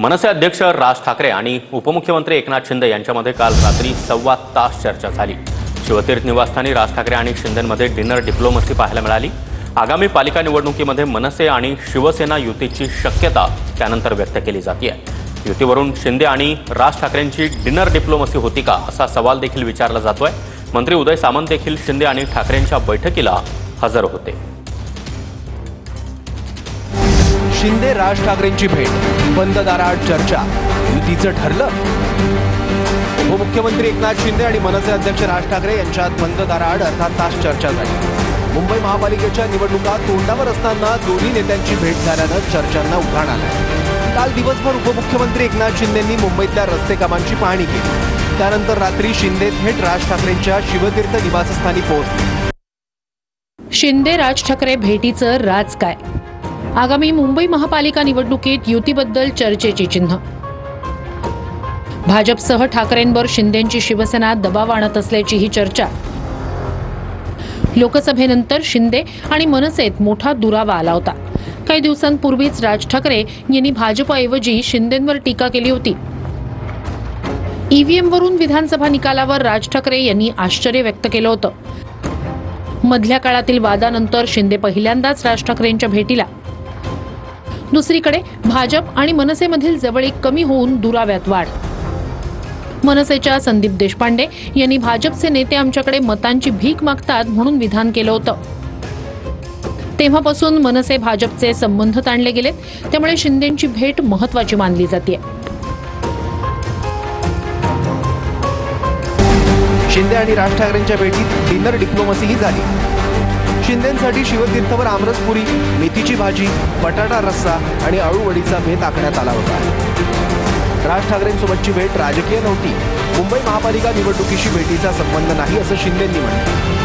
मनसे अध्यक्ष राज ठाकरे आणि उपमुख्यमंत्री एकनाथ शिंदे यांच्यामध्ये काल रात्री 1.25 तास चर्चा झाली। शिवतीर्थ निवासस्थानी राज ठाकरे आणि शिंदेंमध्ये डिनर डिप्लोमसी पाहायला मिळाली। आगामी पालिका निवडणुकीमध्ये मनसे आणि शिवसेना युतीची शक्यता त्यानंतर व्यक्त केली जाते। युतीवरून शिंदे आणि राज ठाकरेंची डिनर डिप्लोमसी होती का असा सवाल देखील विचारला जातोय। मंत्री उदय सामंत देखील शिंदे आणि ठाकरेंच्या बैठकीला हजर होते। शिंदे राज ठाकरेंची भेट, बंद दाराआड चर्चा, युतीचं ठरलं। उपमुख्यमंत्री एकनाथ शिंदे आणि मनसे अध्यक्ष राज ठाकरे यांच्यात बंद दाराआड अर्धा तास चर्चा झाली। मुंबई महापालिकेच्या निवडणुका तोंडावर असताना दोन्ही नेत्यांची भेट झाल्यानं चर्चांना उधाण आलं। काल दिवसभर उपमुख्यमंत्री एकनाथ शिंदेंनी मुंबईतल्या रस्ते कामांची पाहणी केली। त्यानंतर रात्री शिंदे थेट राज ठाकरेंच्या शिवतीर्थ निवासस्थानी पोहोचले। शिंदे राज ठाकरे भेटीचं राज काय? आगामी मुंबई महापालिका निवडणुकीत युतीबद्दल चर्चेची चिन्ह। भाजपसह ठाकरेंवर शिंदेंची शिवसेना दबाव आणत असल्याची ही चर्चा। लोकसभेनंतर शिंदे आणि मनसेत मोठा दुरावा आला होता। काही दिवसांपूर्वीच राज ठाकरे यांनी भाजपऐवजी शिंदेंवर टीका केली होती। ईव्हीएम वरून विधानसभा निकालावर राज ठाकरे यांनी आश्चर्य व्यक्त केलं होतं। मधल्या काळातील वादानंतर शिंदे पहिल्यांदाच राज ठाकरेंच्या भेटीला। दुसरीकडे भाजप आणि मनसेमधील जवळीक कमी होऊन दुराव्यात वाढ। मनसेच्या संदीप देशपांडे यांनी भाजपचे नेते आमच्याकडे मतांची भीक मागतात म्हणून विधान केलं होतं। तेव्हापासून मनसे भाजपचे संबंध ताणले गेलेत, त्यामुळे शिंदेंची भेट महत्त्वाची मानली जाते। शिंदे आणि राज ठाकरेंच्या भेटीत डिनर डिप्लोमसीही झाली। शिंदेंसाठी शिवतीर्थवर आमरसपुरी, मेथीची भाजी, बटाटा रस्सा आणि आळूवडीचा बेत आखण्यात आला होता। राज ठाकरेंसोबतची भेट राजकीय नव्हती। मुंबई महापालिका निवडणुकीशी भेटीचा संबंध नाही असं शिंदेंनी म्हटलं।